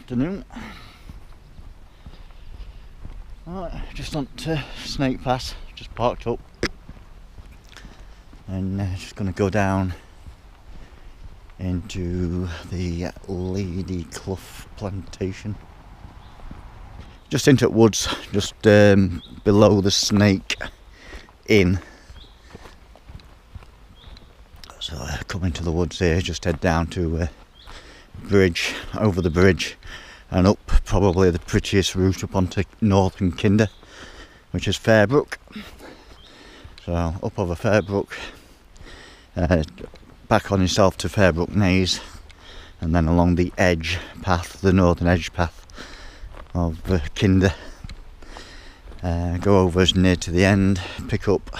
afternoon. Right, just on to Snake Pass, just parked up and just going to go down into the Lady Clough plantation. Just into the woods, just below the Snake Inn. So come into the woods here, just head down to bridge, over the bridge and up probably the prettiest route up onto Northern Kinder, which is Fairbrook. So up over Fairbrook, back on yourself to Fairbrook Naise, and then along the edge path, the northern edge path of Kinder. Go over as near to the end, pick up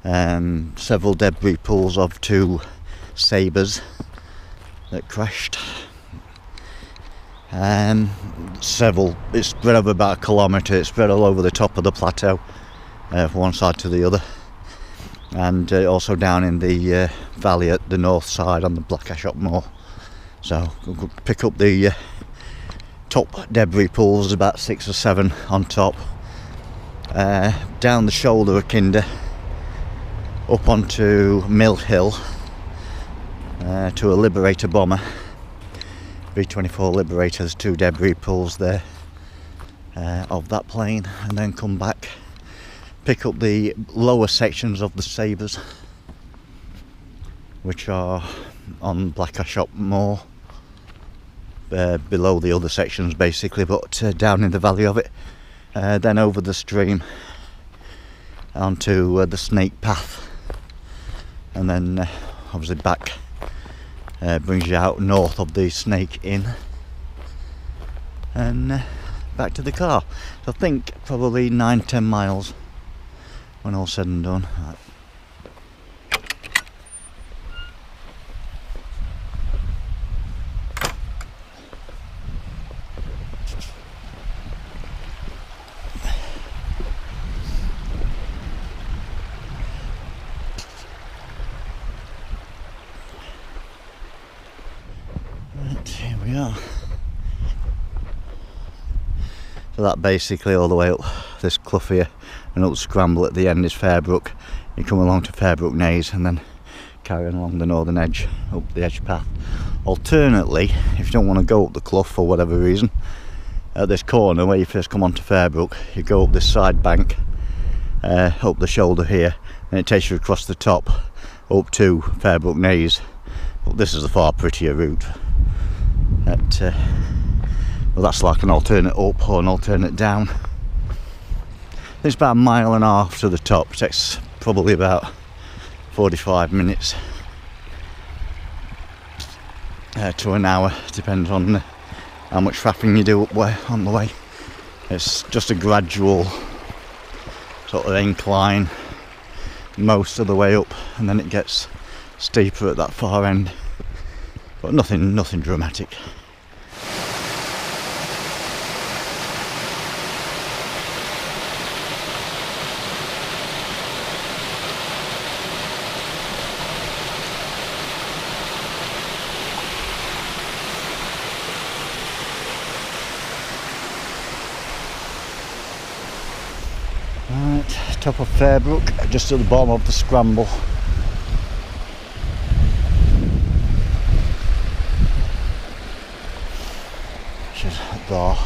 several debris pools of two Sabres that crashed. Several, it's spread over about a kilometre, it's spread all over the top of the plateau, from one side to the other, and also down in the valley at the north side on the Ashop Moor. So we'll pick up the top debris pools, about 6 or 7 on top, down the shoulder of Kinder, up onto Mill Hill, to a Liberator Bomber, B24 Liberator. There's 2 debris pools there of that plane, and then come back, pick up the lower sections of the Sabres, which are on Ashop Moor, below the other sections basically, but down in the valley of it, then over the stream onto the Snake Path, and then obviously back, brings you out north of the Snake Inn and back to the car. So I think probably 9-10 miles when all said and done. Right. Here we are. So that basically all the way up this clough here and up scramble at the end is Fairbrook. You come along to Fairbrook Naise and then carry on along the northern edge up the edge path. Alternately, if you don't want to go up the clough for whatever reason, at this corner where you first come onto Fairbrook, you go up this side bank, up the shoulder here, and it takes you across the top up to Fairbrook Naise. But this is a far prettier route. Well, that's like an alternate up or an alternate down. It's about 1.5 miles to the top. It takes probably about 45 minutes to an hour, depends on how much faffing you do up on the way. It's just a gradual sort of incline most of the way up, and then it gets steeper at that far end, but nothing dramatic. Right, top of Fairbrook, just at the bottom of the scramble. Which is there.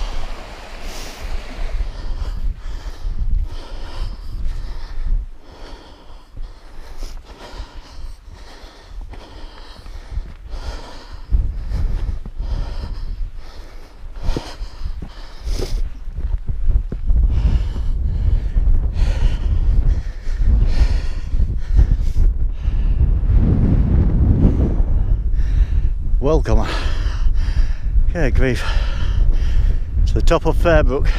Welcome. Okay, grief. To the top of Fairbrook.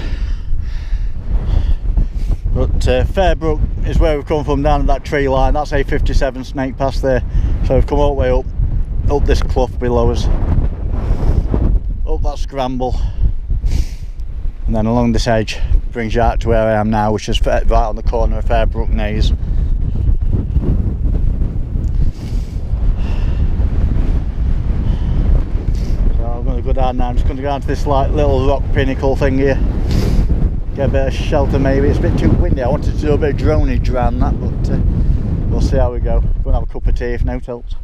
But Fairbrook is where we've come from, down at that tree line. That's A57 Snake Pass there. So we've come all the way up this clough below us, up that scramble, and then along this edge brings you out to where I am now, which is right on the corner of Fairbrook Naise. down now. I'm just going to go down to this like little rock pinnacle thing here. Get a bit of shelter maybe. It's a bit too windy. I wanted to do a bit of dronage around that, but we'll see how we go. Go and have a cup of tea if no else.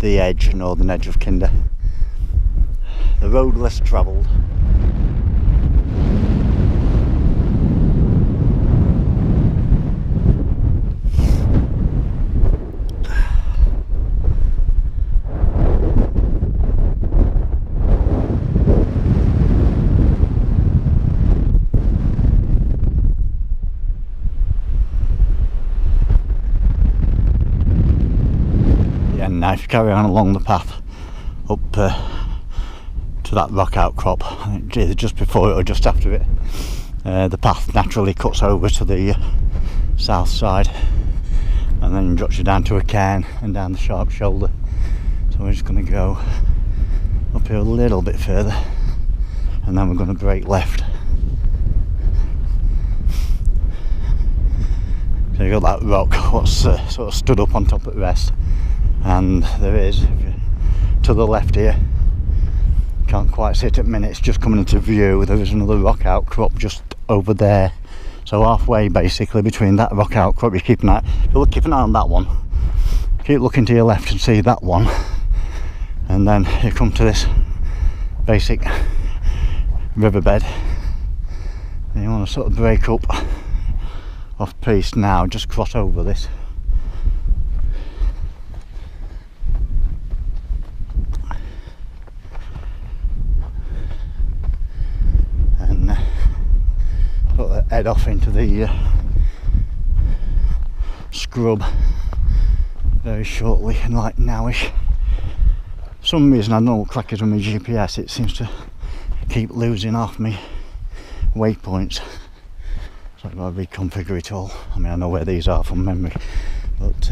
The edge, northern edge of Kinder. The road less travelled. Now if you carry on along the path up to that rock outcrop, either just before it or just after it, the path naturally cuts over to the south side and then drops you down to a cairn and down the sharp shoulder. So we're just going to go up here a little bit further and then we're going to break left. So you've got that rock what's sort of stood up on top at rest. And there is, to the left here, can't quite see it at the minute, it's just coming into view, there is another rock outcrop just over there. So halfway basically between that rock outcrop, you keep an eye on that one, keep looking to your left and see that one, and then you come to this basic riverbed, and you want to sort of break up off piste now, just cross over this. Head off into the scrub very shortly, and like nowish. For some reason, I don't know what crack is with my GPS, it seems to keep losing off me waypoints, so I've got to reconfigure it all. I mean, I know where these are from memory, but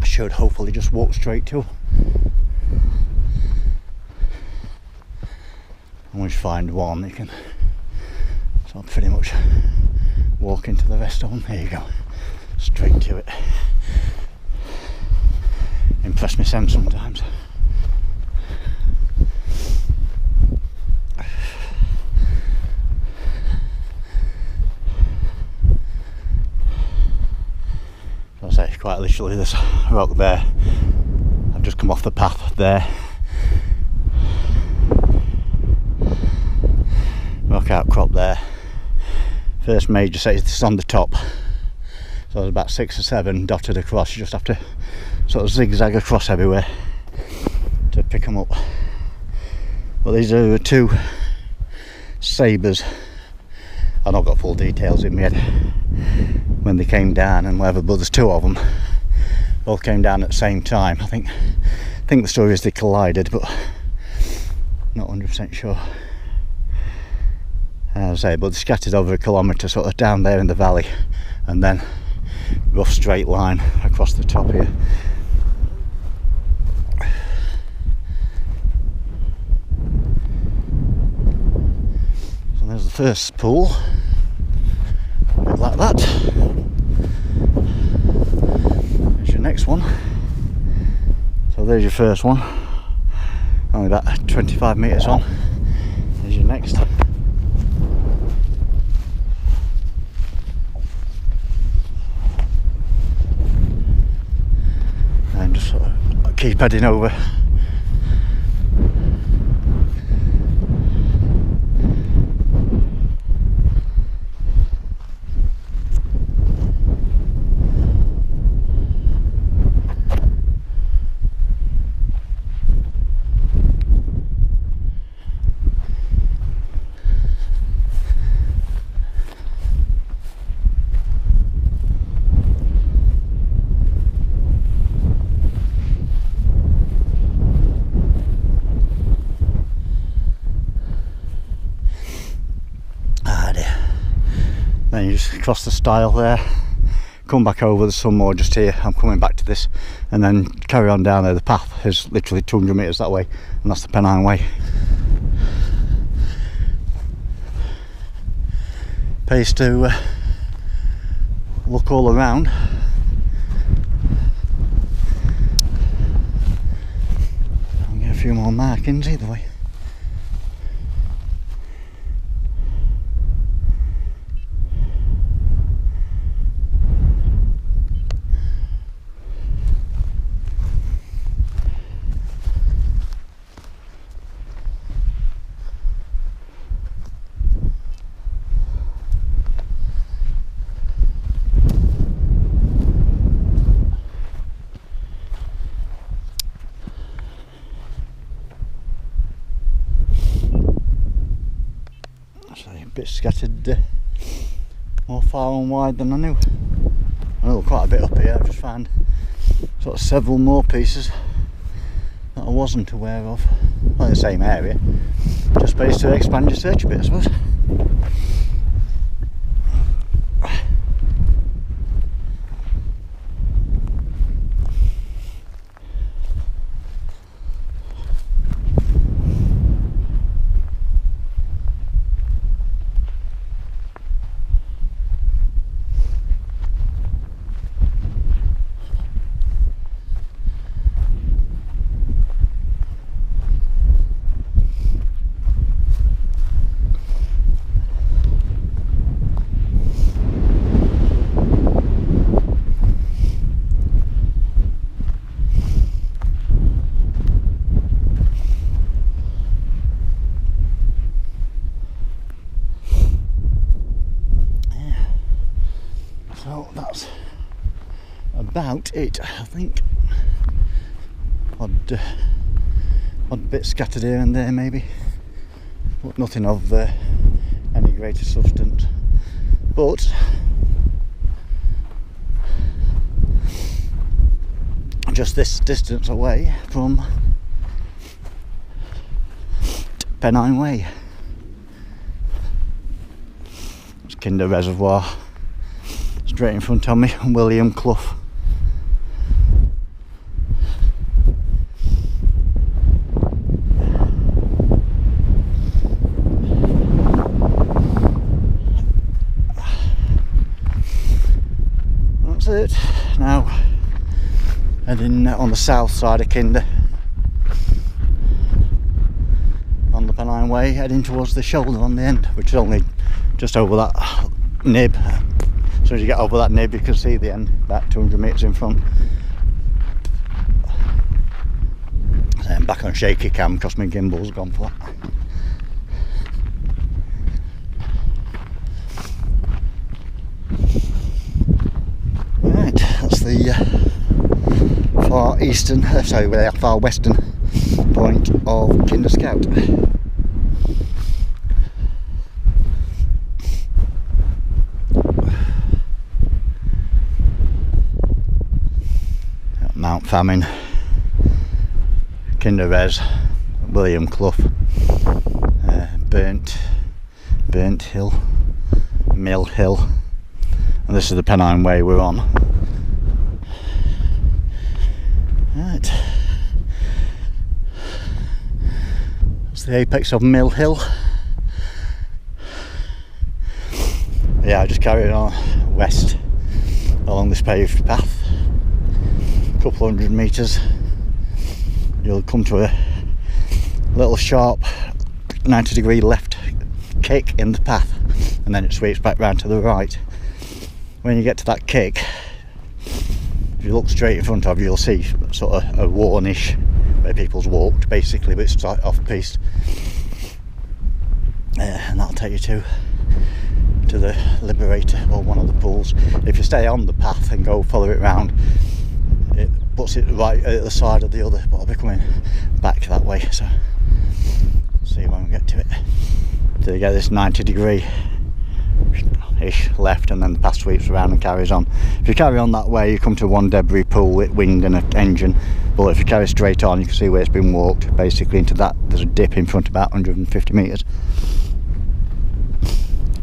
I should hopefully just walk straight to. And once you find one, you can sort of pretty much walk into the rest of them. There you go, straight to it. Impress me sense sometimes. As I say, quite literally, there's a rock there. I've just come off the path there. Rock outcrop there. First major set is on the top. So there's about 6 or 7 dotted across. You just have to sort of zigzag across everywhere to pick them up. Well, these are 2 Sabres. I've not got full details in my head when they came down and whatever, but there's 2 of them. Both came down at the same time. I think the story is they collided, but not 100% sure. As I say, but scattered over a kilometre sort of down there in the valley, and then rough straight line across the top here. So there's the first pool, a bit like that. There's your next one. So there's your first one, only about 25 metres on. There's your next. Keep heading over. you just cross the stile there, come back over, there's some more just here, I'm coming back to this, and then carry on down there. The path is literally 200 metres that way, and that's the Pennine Way. Pays to look all around. I'll get a few more markings either way. Bit scattered, more far and wide than I knew. I know quite a bit up here. I've just found sort of several more pieces that I wasn't aware of. Well, in the same area, just ways to expand your search a bit, I suppose. So that's about it, I think. Odd bit scattered here and there maybe, but nothing of any greater substance. But just this distance away from Pennine Way, it's Kinder Reservoir. Straight in front of me, William Clough. That's it. Now heading on the south side of Kinder, on the Pennine Way, heading towards the shoulder on the end, which is only just over that nib. As soon as you get over that nib, you can see the end, about 200 metres in front. So I'm back on shaky cam because my gimbal's gone flat. Right, that's the far western point of Kinder Scout. Mount Famine, Kinder Res, William Clough, Burnt Hill, Mill Hill, and this is the Pennine Way we're on. Right, that's the apex of Mill Hill. Yeah, I just carried on west along this paved path. Couple 100 metres, you'll come to a little sharp 90-degree left kick in the path, and then it sweeps back round to the right. When you get to that kick, if you look straight in front of you, you'll see sort of a warnish where people's walked basically, but it's off piste, and that'll take you to the Liberator, or one of the pools. If you stay on the path and go follow it round, it puts it right at the side of the other, but I'll be coming back that way, so see when we get to it. So you get this 90-degree ish left, and then the path sweeps around and carries on. If you carry on that way, you come to one debris pool with wing and an engine, but if you carry straight on, you can see where it's been walked basically into that. There's a dip in front about 150 metres.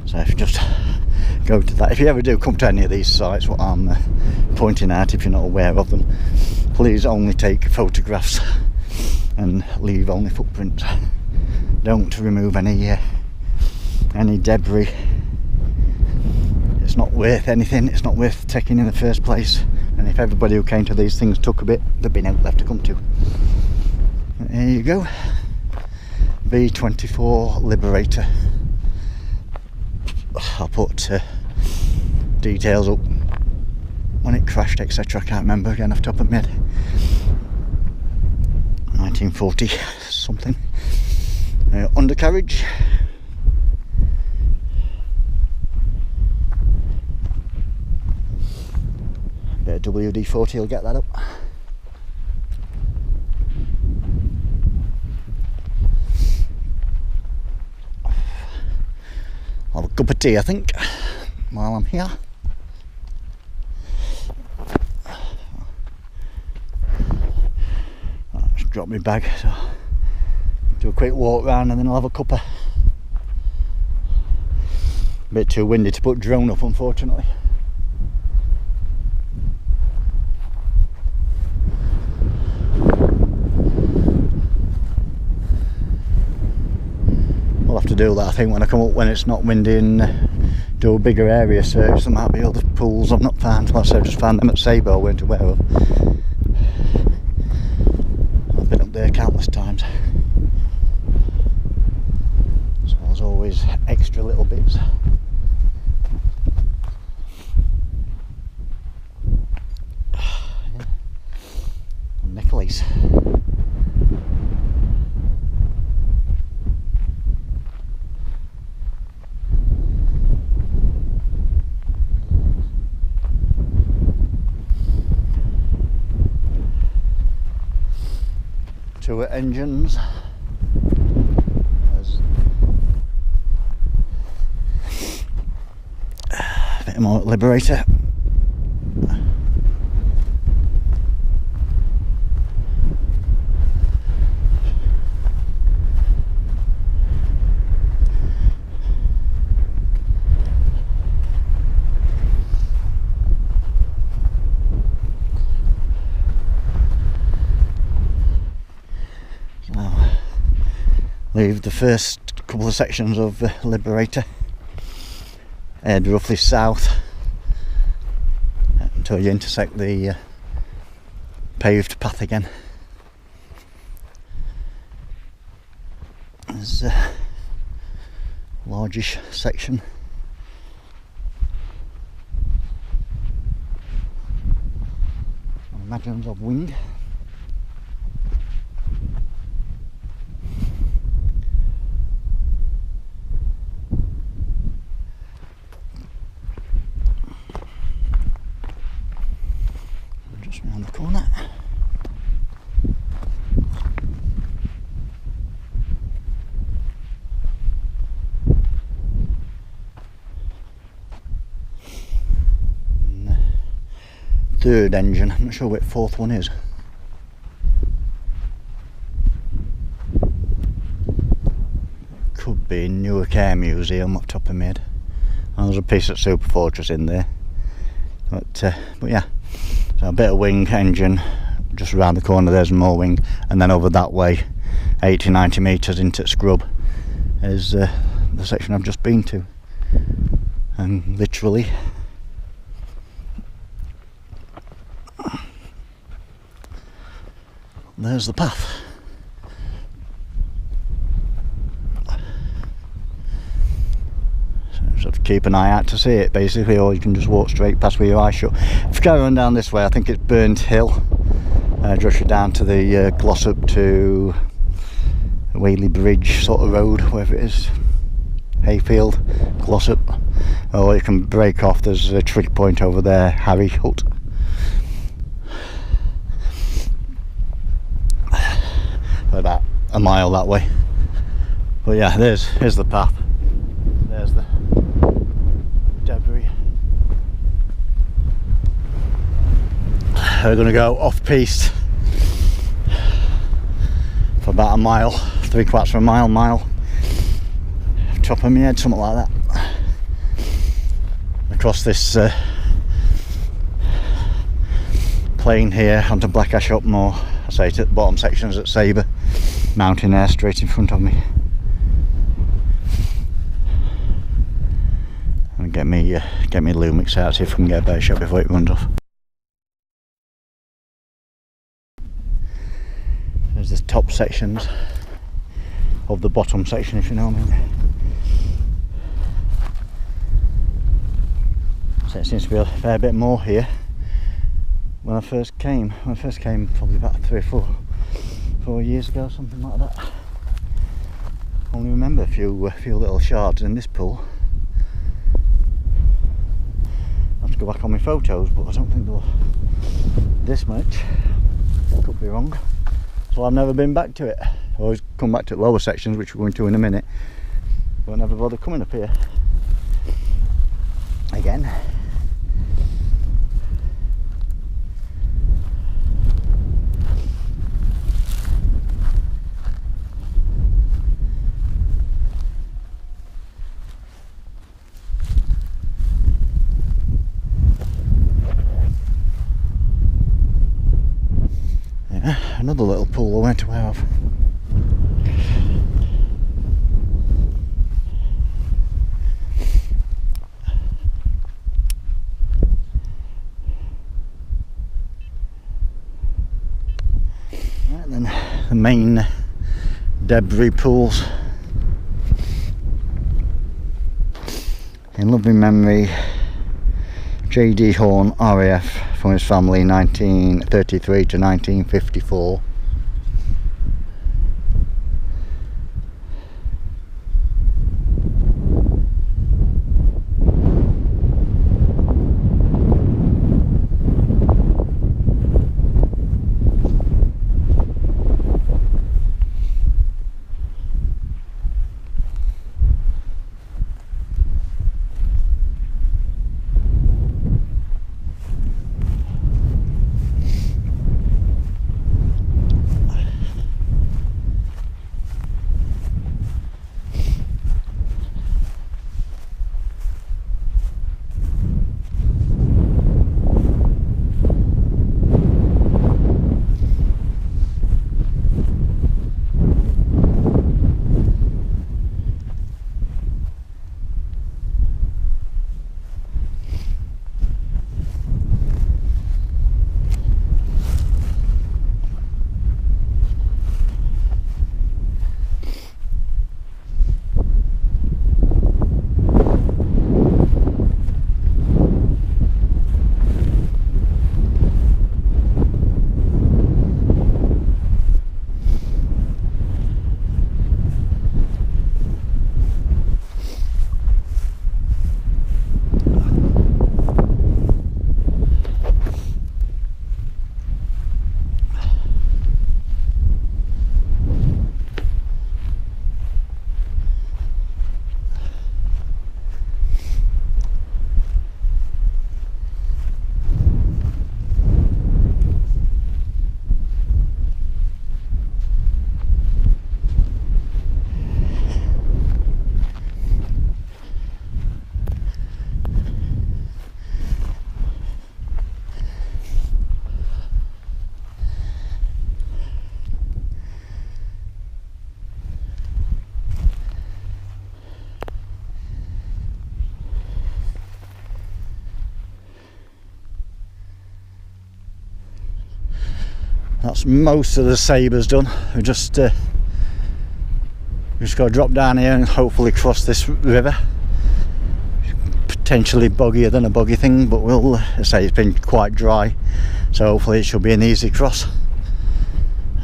So if you just go to that. If you ever do come to any of these sites, what I'm pointing out, if you're not aware of them, please only take photographs and leave only footprints. Don't remove any debris. It's not worth anything. It's not worth taking in the first place. And if everybody who came to these things took a bit, there'd be no left to come to. There you go. B24 Liberator. I'll put details up when it crashed, etc. I can't remember again off the top of my head. 1940 something. Undercarriage. Bit of WD-40 will get that up. I'll have a cup of tea, I think, while I'm here. I'll just drop my bag, so do a quick walk round and then I'll have a cuppa. A bit too windy to put drone up, unfortunately. We'll have to do that, I think, when I come up when it's not windy and do a bigger area search. There might be other pools I've not found. Like I said, I just found them at Sabre I weren't aware of. I've been up there countless times. So there's always extra little bits. Yeah. Nicholas. Two engines. There's a bit more Liberator. Leave the first couple of sections of Liberator, head roughly south until you intersect the paved path again. There's a largish section. Imagines of wing. Around the corner. And the third engine, I'm not sure what the fourth one is. Could be Newark Air Museum off the top of my head. And there's a piece of Super Fortress in there. But yeah. So a bit of wing engine, just around the corner there's more wing, and then over that way, 80-90 metres into scrub, is the section I've just been to. And literally, there's the path. So have to keep an eye out to see it basically, or you can just walk straight past with your eyes shut. If you carry on down this way, I think it's Burnt Hill, drops you down to the Glossop to Whaley Bridge sort of road, wherever it is, Hayfield, Glossop, or you can break off. There's a trig point over there, Harry Hut. About a mile that way. But yeah, here's the path. There's the debris. We're going to go off piste for about a mile, 3/4 of a mile, top of my head, something like that. across this plain here onto Black Ashop Moor. I say to the bottom sections at Sabre, mountain there straight in front of me. And get me Lumix out, see if we can get a better shot before it runs off. There's the top sections of the bottom section, if you know what I mean. So it seems to be a fair bit more here. When I first came probably about 3 or 4 years ago, something like that. I only remember a few little shards in this pool. I have to go back on my photos, but I don't think they'll this much. Could be wrong. So I've never been back to it. I always come back to lower sections, which we're going to in a minute, but I never bother coming up here again. Another little pool I went away of. And then the main debris pools. In loving memory, J.D. Horn, RAF, from his family, 1933 to 1954. That's most of the Sabres done. We just got to drop down here and hopefully cross this river. Potentially boggier than a boggy thing, but we'll say it's been quite dry, so hopefully it should be an easy cross.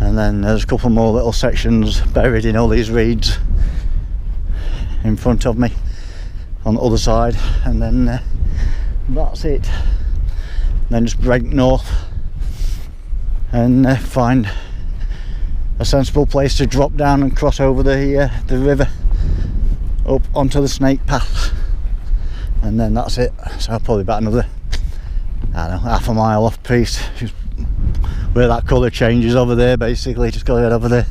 And then there's a couple more little sections buried in all these reeds in front of me on the other side, and then that's it. Then just break north and find a sensible place to drop down and cross over the river up onto the Snake Pass, and then that's it. So probably about another, I don't know, half a mile off piece, just where that colour changes over there. Basically just got to get over there,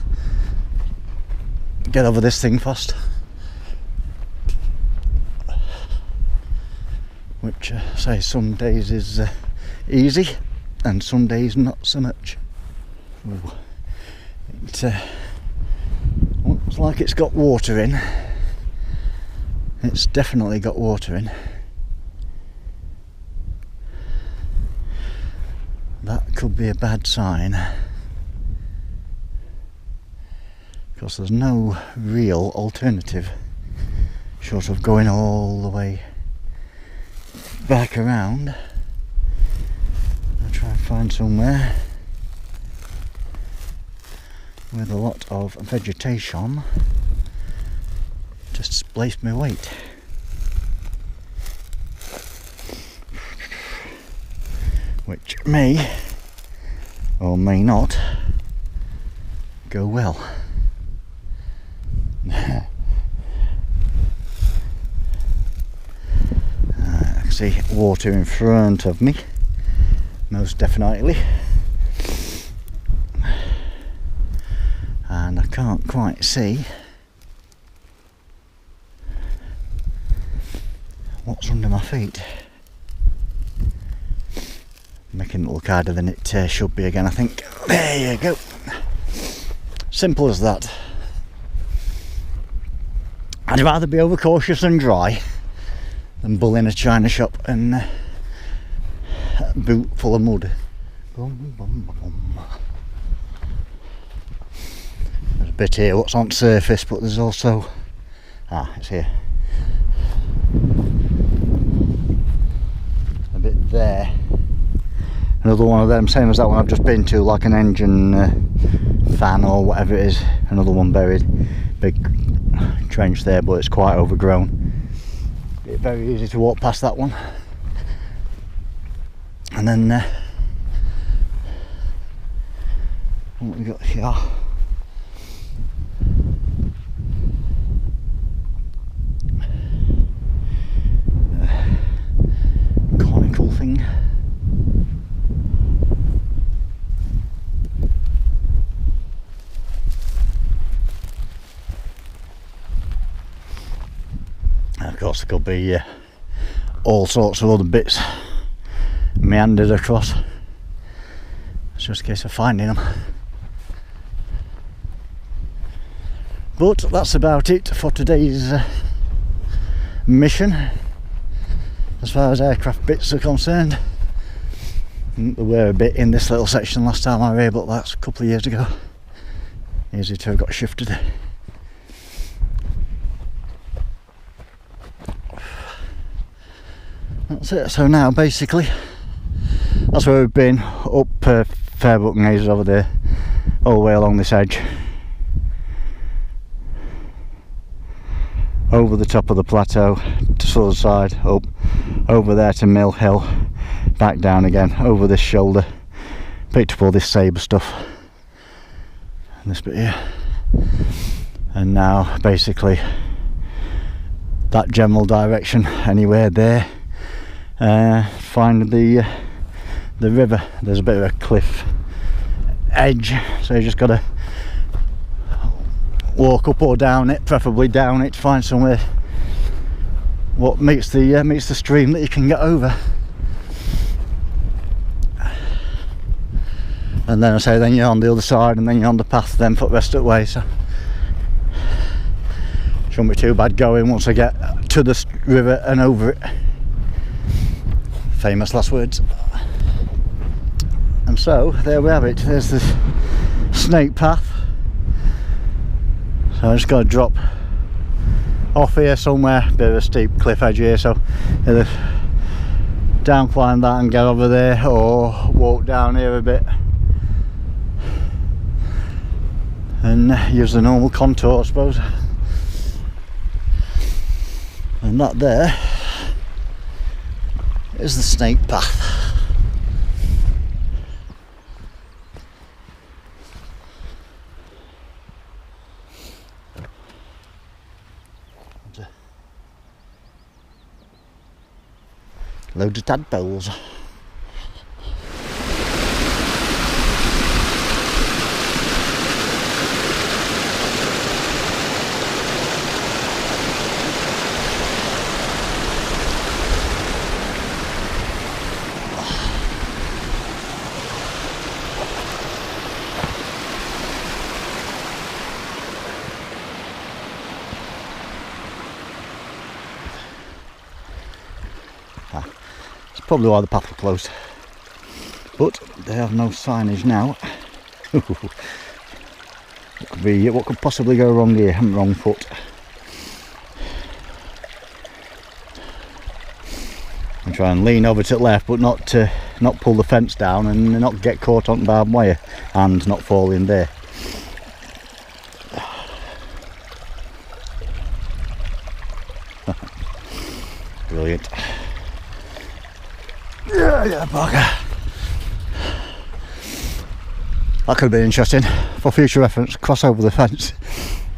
get over this thing first. which say some days is easy and some days not so much. Ooh. It looks like it's got water in. It's definitely got water in. That could be a bad sign, because there's no real alternative short of going all the way back around. I'll try and find somewhere with a lot of vegetation to displace my weight. Which may or may not go well. I can see water in front of me, most definitely, and I can't quite see what's under my feet. Making it look harder than it should be again, I think. There you go. Simple as that. I'd rather be overcautious and dry than bull in a china shop and a boot full of mud. Boom, boom, boom. There's a bit here what's on surface, but there's also... it's here. A bit there. Another one of them, same as that one I've just been to, like an engine fan or whatever it is. Another one buried. Big trench there, but it's quite overgrown. It's very easy to walk past that one. And then what we got here? Conical thing. Of course, there could be all sorts of other bits meandered across. It's just a case of finding them. But that's about it for today's mission, as far as aircraft bits are concerned. There were a bit in this little section last time I ran, but that's a couple of years ago. Easy to have got shifted. That's it. So now basically that's where we've been, up Fairbrook Naise over there, all the way along this edge, over the top of the plateau to the other side, up over there to Mill Hill, back down again over this shoulder, picked up all this Sabre stuff and this bit here, and now basically that general direction anywhere there. Find the river. There's a bit of a cliff edge, so you just got to walk up or down it, preferably down it, to find somewhere what meets the stream that you can get over. And then I say, then you're on the other side, and then you're on the path then for the rest of the way. So shouldn't be too bad going once I get to the river and over it. Famous last words. And so there we have it. There's this snake path. So I just got to drop off here somewhere, bit of a steep cliff edge here, so either down climb that and get over there, or walk down here a bit and use the normal contour, I suppose. And that there is the snake path. Loads of tadpoles. probably why the path was closed. But they have no signage now. What could possibly go wrong here? Wrong foot. And try and lean over to the left, but not pull the fence down and not get caught on barbed wire and not fall in there. Brilliant. Yeah, Parker. That could have been interesting for future reference. Cross over the fence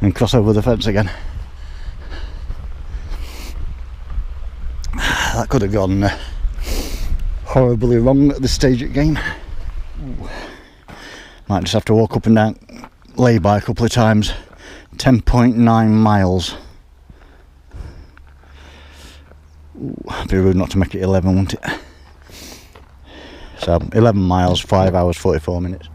and cross over the fence again. That could have gone horribly wrong at this stage of the game. Ooh. Might just have to walk up and down lay-by a couple of times. 10.9 miles. Ooh, it'd be rude not to make it 11, wouldn't it? So 11 miles, 5 hours 44 minutes.